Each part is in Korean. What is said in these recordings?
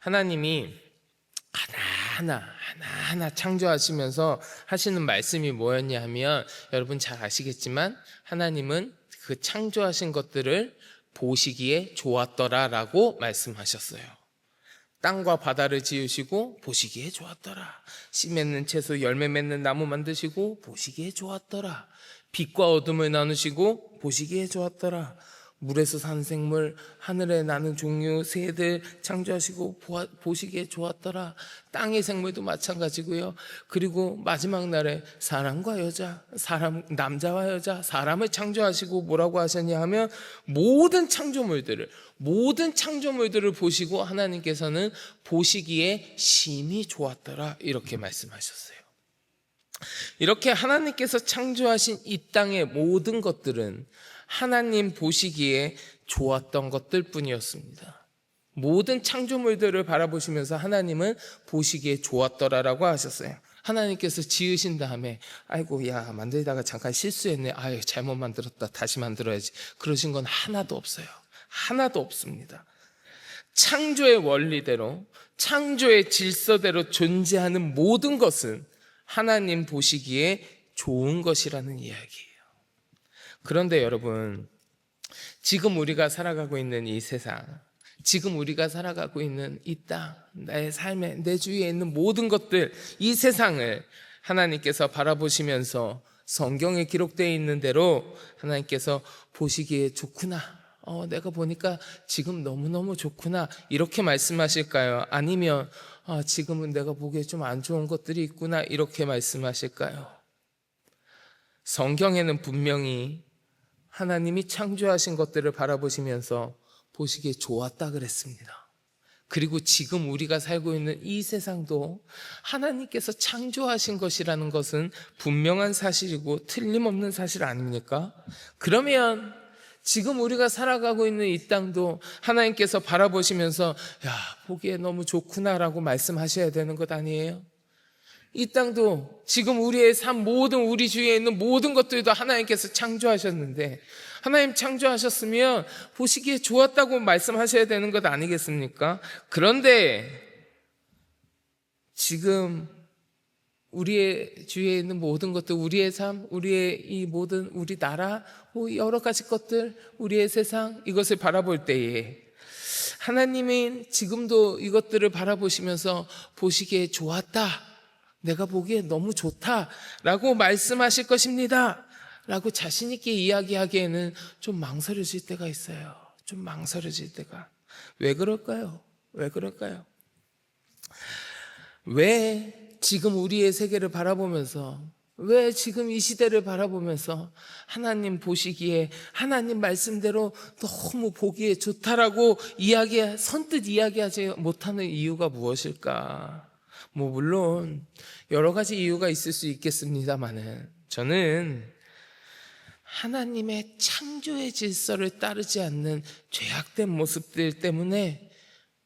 하나님이 하나하나 창조하시면서 하시는 말씀이 뭐였냐 하면, 여러분 잘 아시겠지만 하나님은 그 창조하신 것들을 보시기에 좋았더라라고 말씀하셨어요. 땅과 바다를 지으시고 보시기에 좋았더라. 씨 맺는 채소, 열매 맺는 나무 만드시고 보시기에 좋았더라. 빛과 어둠을 나누시고 보시기에 좋았더라. 물에서 사는 생물, 하늘에 나는 종류, 새들 창조하시고 보시기에 좋았더라. 땅의 생물도 마찬가지고요. 그리고 마지막 날에 사람과 여자, 남자와 여자, 사람을 창조하시고 뭐라고 하셨냐 하면, 모든 창조물들을 보시고 하나님께서는 보시기에 심히 좋았더라, 이렇게 말씀하셨어요. 이렇게 하나님께서 창조하신 이 땅의 모든 것들은 하나님 보시기에 좋았던 것들 뿐이었습니다. 모든 창조물들을 바라보시면서 하나님은 보시기에 좋았더라라고 하셨어요. 하나님께서 지으신 다음에 아이고 야 만들다가 잠깐 실수했네, 아유 잘못 만들었다, 다시 만들어야지, 그러신 건 하나도 없어요. 하나도 없습니다. 창조의 원리대로, 창조의 질서대로 존재하는 모든 것은 하나님 보시기에 좋은 것이라는 이야기예요. 그런데 여러분, 지금 우리가 살아가고 있는 이 세상, 지금 우리가 살아가고 있는 이 땅, 나의 삶에, 내 주위에 있는 모든 것들, 이 세상을 하나님께서 바라보시면서 성경에 기록되어 있는 대로 하나님께서 보시기에 좋구나, 내가 보니까 지금 너무너무 좋구나, 이렇게 말씀하실까요? 아니면 지금은 내가 보기에 좀 안 좋은 것들이 있구나, 이렇게 말씀하실까요? 성경에는 분명히 하나님이 창조하신 것들을 바라보시면서 보시기에 좋았다 그랬습니다. 그리고 지금 우리가 살고 있는 이 세상도 하나님께서 창조하신 것이라는 것은 분명한 사실이고 틀림없는 사실 아닙니까? 그러면 지금 우리가 살아가고 있는 이 땅도 하나님께서 바라보시면서 야, 보기에 너무 좋구나라고 말씀하셔야 되는 것 아니에요? 이 땅도 지금 우리의 삶, 모든 우리 주위에 있는 모든 것들도 하나님께서 창조하셨는데, 하나님 창조하셨으면 보시기에 좋았다고 말씀하셔야 되는 것 아니겠습니까? 그런데 지금 우리의 주위에 있는 모든 것들, 우리의 삶, 우리의 이 모든 우리 나라, 여러 가지 것들, 우리의 세상, 이것을 바라볼 때에 하나님은 지금도 이것들을 바라보시면서 보시기에 좋았다, 내가 보기에 너무 좋다라고 말씀하실 것입니다 라고 자신 있게 이야기하기에는 좀 망설여질 때가 있어요. 좀 망설여질 때가. 왜 그럴까요? 왜 지금 우리의 세계를 바라보면서, 왜 지금 이 시대를 바라보면서 하나님 보시기에, 하나님 말씀대로 너무 보기에 좋다라고 선뜻 이야기하지 못하는 이유가 무엇일까? 물론 여러 가지 이유가 있을 수 있겠습니다만은, 저는 하나님의 창조의 질서를 따르지 않는 죄악된 모습들 때문에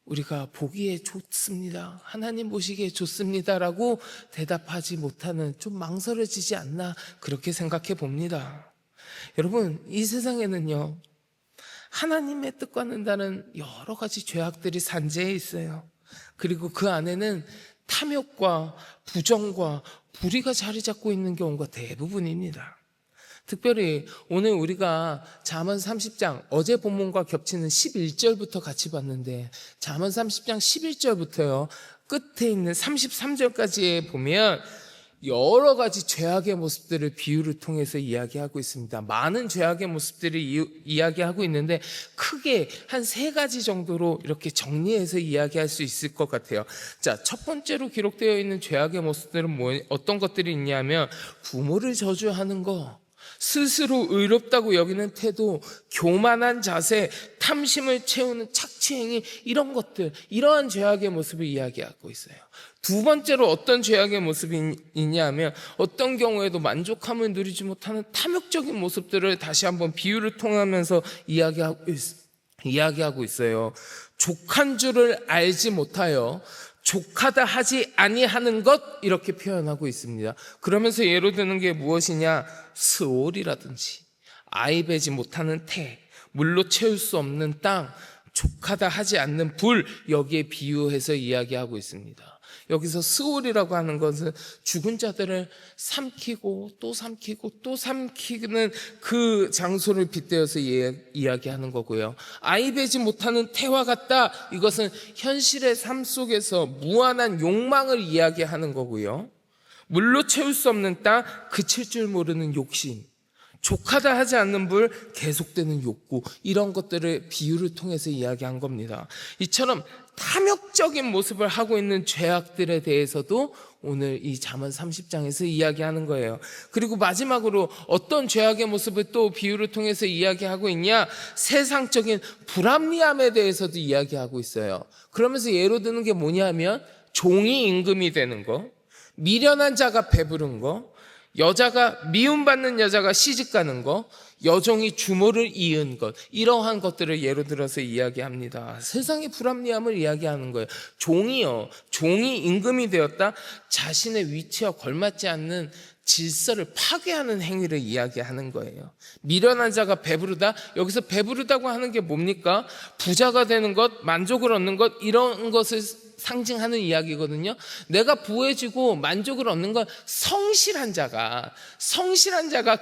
우리가 보기에 좋습니다, 하나님 보시기에 좋습니다라고 대답하지 못하는, 좀 망설여지지 않나, 그렇게 생각해 봅니다. 여러분, 이 세상에는요, 하나님의 뜻과는 다른 여러 가지 죄악들이 산재해 있어요. 그리고 그 안에는 탐욕과 부정과 불의가 자리 잡고 있는 경우가 대부분입니다. 특별히 오늘 우리가 잠언 30장, 어제 본문과 겹치는 11절부터 같이 봤는데, 잠언 30장 11절부터요 끝에 있는 33절까지에 보면 여러 가지 죄악의 모습들을 비유를 통해서 이야기하고 있습니다. 많은 죄악의 모습들을 이야기하고 있는데, 크게 한 3가지 정도로 이렇게 정리해서 이야기할 수 있을 것 같아요. 자, 첫 번째로 기록되어 있는 죄악의 모습들은 어떤 것들이 있냐면, 부모를 저주하는 거, 스스로 의롭다고 여기는 태도, 교만한 자세, 탐심을 채우는 착취행위, 이런 것들, 이러한 죄악의 모습을 이야기하고 있어요. 두 번째로 어떤 죄악의 모습이 있냐면, 어떤 경우에도 만족함을 누리지 못하는 탐욕적인 모습들을 다시 한번 비유를 통하면서 이야기하고 있어요. 족한 줄을 알지 못하여 족하다 하지 아니하는 것, 이렇게 표현하고 있습니다. 그러면서 예로 드는 게 무엇이냐, 스올이라든지 아이 베지 못하는 태, 물로 채울 수 없는 땅, 족하다 하지 않는 불, 여기에 비유해서 이야기하고 있습니다. 여기서 스올이라고 하는 것은 죽은 자들을 삼키고 또 삼키고 또 삼키는 그 장소를 빗대어서 이야기하는 거고요. 아이 베지 못하는 태와 같다, 이것은 현실의 삶 속에서 무한한 욕망을 이야기하는 거고요. 물로 채울 수 없는 땅, 그칠 줄 모르는 욕심, 족하다 하지 않는 불, 계속되는 욕구, 이런 것들을 비유를 통해서 이야기한 겁니다. 이처럼 탐욕적인 모습을 하고 있는 죄악들에 대해서도 오늘 이 잠언 30장에서 이야기하는 거예요. 그리고 마지막으로 어떤 죄악의 모습을 또 비유를 통해서 이야기하고 있냐? 세상적인 불합리함에 대해서도 이야기하고 있어요. 그러면서 예로 드는 게 뭐냐면 종이 임금이 되는 거, 미련한 자가 배부른 거, 미움받는 여자가 시집가는 거, 여종이 주모를 이은 것, 이러한 것들을 예로 들어서 이야기합니다. 세상의 불합리함을 이야기하는 거예요. 종이 임금이 되었다, 자신의 위치와 걸맞지 않는 질서를 파괴하는 행위를 이야기하는 거예요. 미련한 자가 배부르다, 여기서 배부르다고 하는 게 뭡니까? 부자가 되는 것, 만족을 얻는 것, 이런 것을 상징하는 이야기거든요. 내가 부해지고 만족을 얻는 건 성실한 자가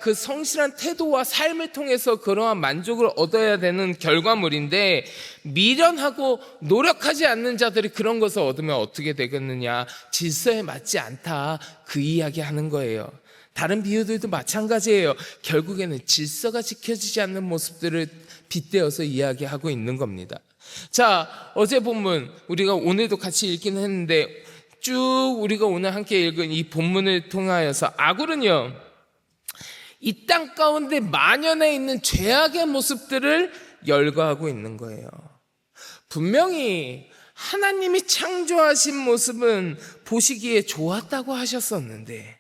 그 성실한 태도와 삶을 통해서 그러한 만족을 얻어야 되는 결과물인데, 미련하고 노력하지 않는 자들이 그런 것을 얻으면 어떻게 되겠느냐? 질서에 맞지 않다, 그 이야기 하는 거예요. 다른 비유들도 마찬가지예요. 결국에는 질서가 지켜지지 않는 모습들을 빗대어서 이야기하고 있는 겁니다. 자, 어제 본문 우리가 오늘도 같이 읽긴 했는데, 쭉 우리가 오늘 함께 읽은 이 본문을 통하여서 아굴은요, 이 땅 가운데 만연해 있는 죄악의 모습들을 열거하고 있는 거예요. 분명히 하나님이 창조하신 모습은 보시기에 좋았다고 하셨었는데,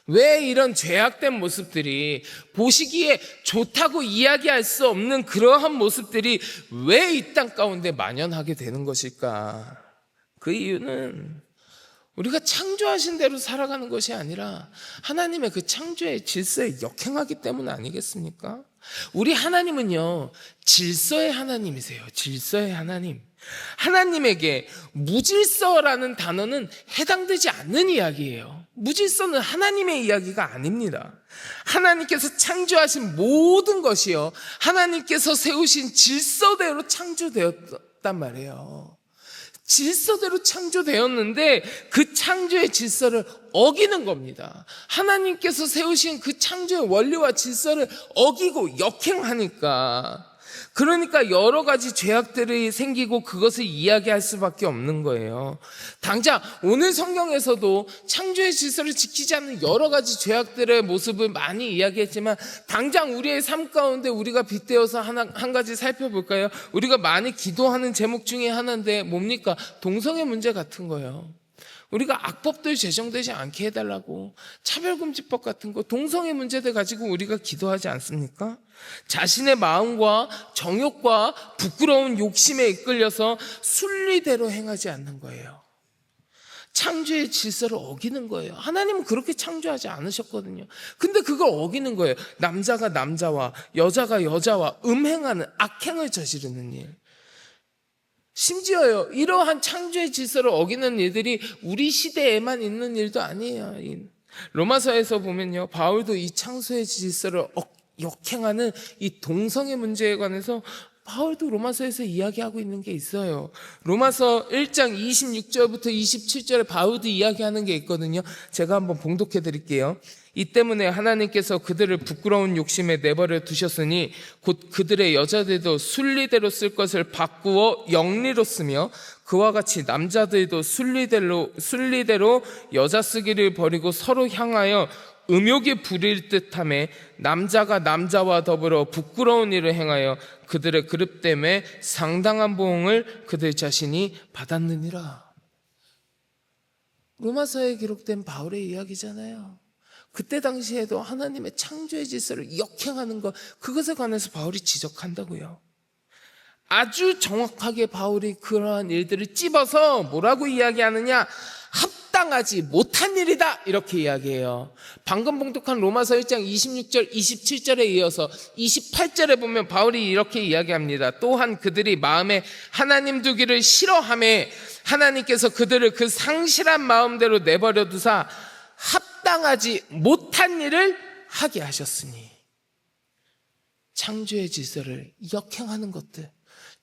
왜 이런 죄악된 모습들이, 보시기에 좋다고 이야기할 수 없는 그러한 모습들이 왜 이 땅 가운데 만연하게 되는 것일까? 그 이유는 우리가 창조하신 대로 살아가는 것이 아니라 하나님의 그 창조의 질서에 역행하기 때문 아니겠습니까? 우리 하나님은요, 질서의 하나님이세요. 질서의 하나님. 하나님에게 무질서라는 단어는 해당되지 않는 이야기예요. 무질서는 하나님의 이야기가 아닙니다. 하나님께서 창조하신 모든 것이요, 하나님께서 세우신 질서대로 창조되었단 말이에요. 질서대로 창조되었는데 그 창조의 질서를 어기는 겁니다. 하나님께서 세우신 그 창조의 원리와 질서를 어기고 역행하니까, 그러니까 여러 가지 죄악들이 생기고 그것을 이야기할 수밖에 없는 거예요. 당장 오늘 성경에서도 창조의 질서를 지키지 않는 여러 가지 죄악들의 모습을 많이 이야기했지만, 당장 우리의 삶 가운데 우리가 빗대어서 한 가지 살펴볼까요? 우리가 많이 기도하는 제목 중에 하나인데 뭡니까? 동성애 문제 같은 거예요. 우리가 악법들 제정되지 않게 해달라고, 차별금지법 같은 거, 동성애 문제들 가지고 우리가 기도하지 않습니까? 자신의 마음과 정욕과 부끄러운 욕심에 이끌려서 순리대로 행하지 않는 거예요. 창조의 질서를 어기는 거예요. 하나님은 그렇게 창조하지 않으셨거든요. 근데 그걸 어기는 거예요. 남자가 남자와 여자가 여자와 음행하는, 악행을 저지르는 일. 심지어요, 이러한 창조의 질서를 어기는 일들이 우리 시대에만 있는 일도 아니에요. 로마서에서 보면요, 바울도 이 창조의 질서를 역행하는 이 동성애 문제에 관해서 바울도 로마서에서 이야기하고 있는 게 있어요. 로마서 1장 26절부터 27절에 바울도 이야기하는 게 있거든요. 제가 한번 봉독해 드릴게요. 이 때문에 하나님께서 그들을 부끄러운 욕심에 내버려 두셨으니 곧 그들의 여자들도 순리대로 쓸 것을 바꾸어 영리로 쓰며, 그와 같이 남자들도 순리대로 여자 쓰기를 버리고 서로 향하여 음욕이 부릴 듯하며, 남자가 남자와 더불어 부끄러운 일을 행하여 그들의 그릇 때문에 상당한 보응을 그들 자신이 받았느니라. 로마서에 기록된 바울의 이야기잖아요. 그때 당시에도 하나님의 창조의 질서를 역행하는 것, 그것에 관해서 바울이 지적한다고요. 아주 정확하게 바울이 그러한 일들을 찝어서 뭐라고 이야기하느냐? 합당하지 못한 일이다 이렇게 이야기해요. 방금 봉독한 로마서 1장 26절 27절에 이어서 28절에 보면 바울이 이렇게 이야기합니다. 또한 그들이 마음에 하나님 두기를 싫어하매 하나님께서 그들을 그 상실한 마음대로 내버려 두사 합당하지 못한 일을 하게 하셨으니, 창조의 질서를 역행하는 것들,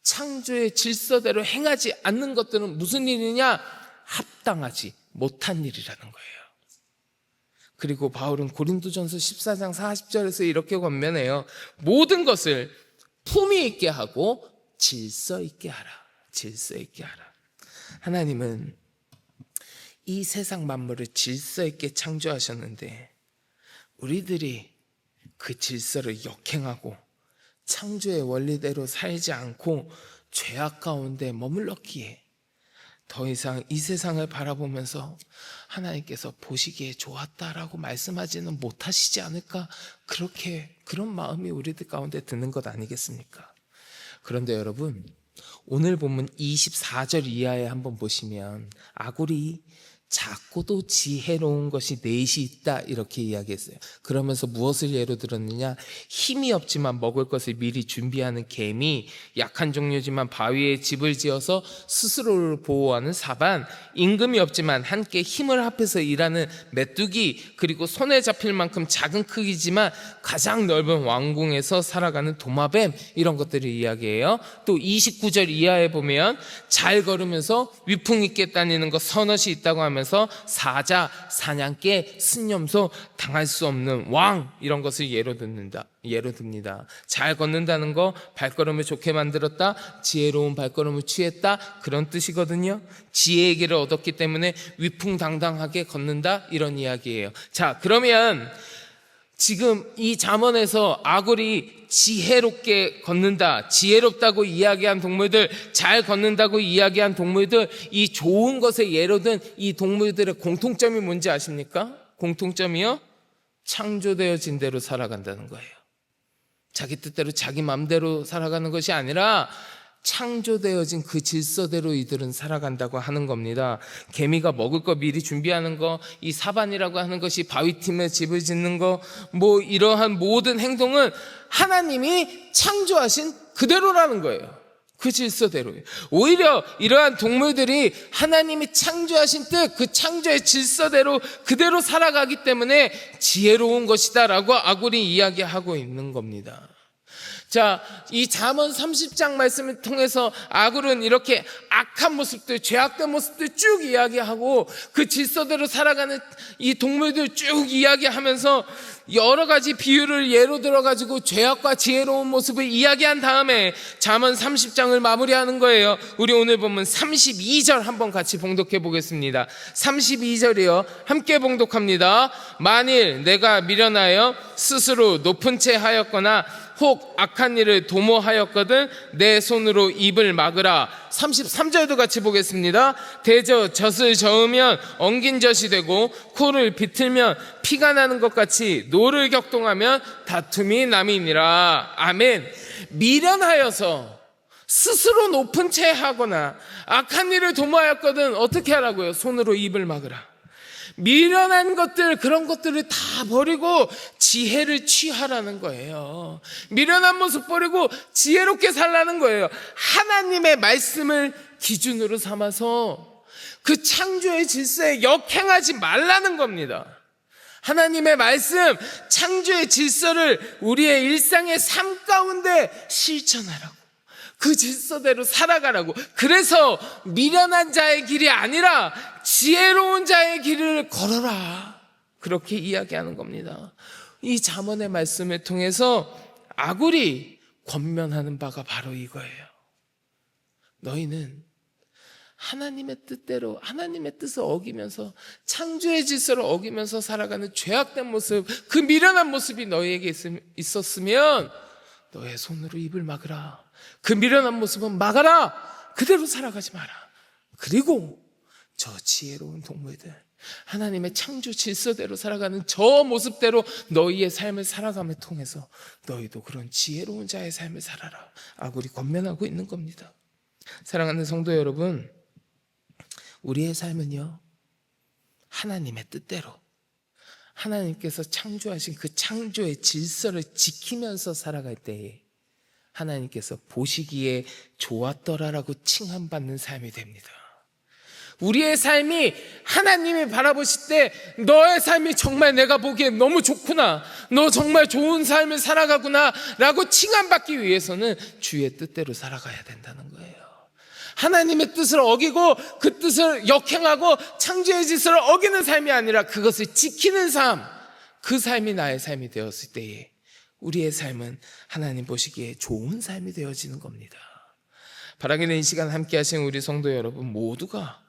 창조의 질서대로 행하지 않는 것들은 무슨 일이냐? 합당하지 못한 일이라는 거예요. 그리고 바울은 고린도전서 14장 40절에서 이렇게 권면해요. 모든 것을 품위 있게 하고 질서 있게 하라. 질서 있게 하라. 하나님은 이 세상 만물을 질서 있게 창조하셨는데 우리들이 그 질서를 역행하고 창조의 원리대로 살지 않고 죄악 가운데 머물렀기에 더 이상 이 세상을 바라보면서 하나님께서 보시기에 좋았다라고 말씀하지는 못하시지 않을까, 그런 마음이 우리들 가운데 드는 것 아니겠습니까? 그런데 여러분, 오늘 본문 24절 이하에 한번 보시면 아굴이 작고도 지혜로운 것이 넷이 있다 이렇게 이야기했어요. 그러면서 무엇을 예로 들었느냐? 힘이 없지만 먹을 것을 미리 준비하는 개미, 약한 종류지만 바위에 집을 지어서 스스로를 보호하는 사반, 임금이 없지만 함께 힘을 합해서 일하는 메뚜기, 그리고 손에 잡힐 만큼 작은 크기지만 가장 넓은 왕궁에서 살아가는 도마뱀, 이런 것들을 이야기해요. 또 29절 이하에 보면 잘 걸으면서 위풍 있게 다니는 것 서넛이 있다고 하면 사자, 사냥개, 순념소, 당할 수 없는 왕, 이런 것을 예로 듭니다. 잘 걷는다는 거, 발걸음을 좋게 만들었다, 지혜로운 발걸음을 취했다, 그런 뜻이거든요. 지혜의 길을 얻었기 때문에 위풍당당하게 걷는다, 이런 이야기예요. 자, 그러면 지금 이 잠언에서 아굴이 지혜롭게 걷는다, 지혜롭다고 이야기한 동물들, 잘 걷는다고 이야기한 동물들, 이 좋은 것에 예로 든 이 동물들의 공통점이 뭔지 아십니까? 공통점이요? 창조되어진 대로 살아간다는 거예요. 자기 뜻대로 자기 마음대로 살아가는 것이 아니라 창조되어진 그 질서대로 이들은 살아간다고 하는 겁니다. 개미가 먹을 거 미리 준비하는 거, 이 사반이라고 하는 것이 바위틈에 집을 짓는 거, 뭐 이러한 모든 행동은 하나님이 창조하신 그대로라는 거예요. 그 질서대로예요. 오히려 이러한 동물들이 하나님이 창조하신 뜻, 그 창조의 질서대로 그대로 살아가기 때문에 지혜로운 것이다라고 아굴이 이야기하고 있는 겁니다. 자, 이 잠언 30장 말씀을 통해서 아굴은 이렇게 악한 모습들, 죄악된 모습들 쭉 이야기하고 그 질서대로 살아가는 이 동물들 쭉 이야기하면서 여러 가지 비유를 예로 들어가지고 죄악과 지혜로운 모습을 이야기한 다음에 잠언 30장을 마무리하는 거예요. 우리 오늘 보면 32절 한번 같이 봉독해 보겠습니다. 32절이요. 함께 봉독합니다. 만일 내가 미련하여 스스로 높은 채 하였거나 혹 악한 일을 도모하였거든 내 손으로 입을 막으라. 33절도 같이 보겠습니다. 대저 젖을 저으면 엉긴 젖이 되고 코를 비틀면 피가 나는 것 같이 노를 격동하면 다툼이 남이니라. 아멘. 미련하여서 스스로 높은 채 하거나 악한 일을 도모하였거든 어떻게 하라고요? 손으로 입을 막으라. 미련한 것들, 그런 것들을 다 버리고 지혜를 취하라는 거예요. 미련한 모습 버리고 지혜롭게 살라는 거예요. 하나님의 말씀을 기준으로 삼아서 그 창조의 질서에 역행하지 말라는 겁니다. 하나님의 말씀, 창조의 질서를 우리의 일상의 삶 가운데 실천하라고, 그 질서대로 살아가라고. 그래서 미련한 자의 길이 아니라 지혜로운 자의 길을 걸어라, 그렇게 이야기하는 겁니다. 이 잠언의 말씀을 통해서 아굴이 권면하는 바가 바로 이거예요. 너희는 하나님의 뜻대로, 하나님의 뜻을 어기면서 창조의 질서를 어기면서 살아가는 죄악된 모습, 그 미련한 모습이 너희에게 있었으면 너의 손으로 입을 막으라. 그 미련한 모습은 막아라. 그대로 살아가지 마라. 그리고 저 지혜로운 동물들, 하나님의 창조 질서대로 살아가는 저 모습대로 너희의 삶을 살아감을 통해서 너희도 그런 지혜로운 자의 삶을 살아라. 아굴이 권면하고 있는 겁니다. 사랑하는 성도 여러분, 우리의 삶은요, 하나님의 뜻대로, 하나님께서 창조하신 그 창조의 질서를 지키면서 살아갈 때에 하나님께서 보시기에 좋았더라라고 칭함받는 삶이 됩니다. 우리의 삶이 하나님이 바라보실 때 너의 삶이 정말 내가 보기엔 너무 좋구나, 너 정말 좋은 삶을 살아가구나 라고 칭함받기 위해서는 주의 뜻대로 살아가야 된다는 거예요. 하나님의 뜻을 어기고 그 뜻을 역행하고 창조의 질서를 어기는 삶이 아니라 그것을 지키는 삶, 그 삶이 나의 삶이 되었을 때에 우리의 삶은 하나님 보시기에 좋은 삶이 되어지는 겁니다. 바라기는 이 시간 함께 하신 우리 성도 여러분 모두가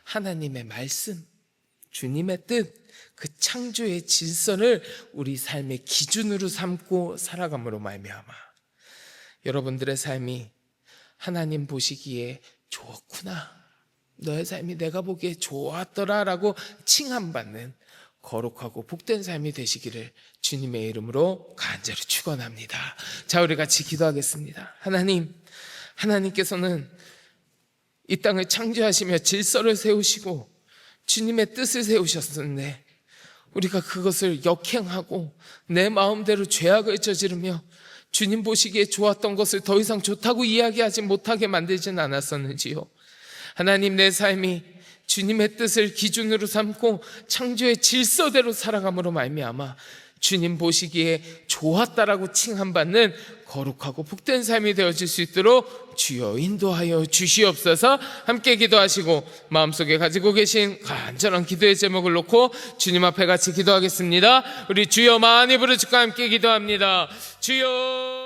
하나님의 말씀, 주님의 뜻, 그 창조의 질서를 우리 삶의 기준으로 삼고 살아감으로 말미암아 여러분들의 삶이 하나님 보시기에 좋았구나, 너의 삶이 내가 보기에 좋았더라 라고 칭함받는 거룩하고 복된 삶이 되시기를 주님의 이름으로 간절히 축원합니다. 자, 우리 같이 기도하겠습니다. 하나님께서는 이 땅을 창조하시며 질서를 세우시고 주님의 뜻을 세우셨는데 우리가 그것을 역행하고 내 마음대로 죄악을 저지르며 주님 보시기에 좋았던 것을 더 이상 좋다고 이야기하지 못하게 만들진 않았었는지요. 하나님, 내 삶이 주님의 뜻을 기준으로 삼고 창조의 질서대로 살아감으로 말미암아 주님 보시기에 좋았다라고 칭함받는 거룩하고 복된 삶이 되어질 수 있도록 주여 인도하여 주시옵소서. 함께 기도하시고 마음속에 가지고 계신 간절한 기도의 제목을 놓고 주님 앞에 같이 기도하겠습니다. 우리 주여 많이 부르짖고 함께 기도합니다. 주여.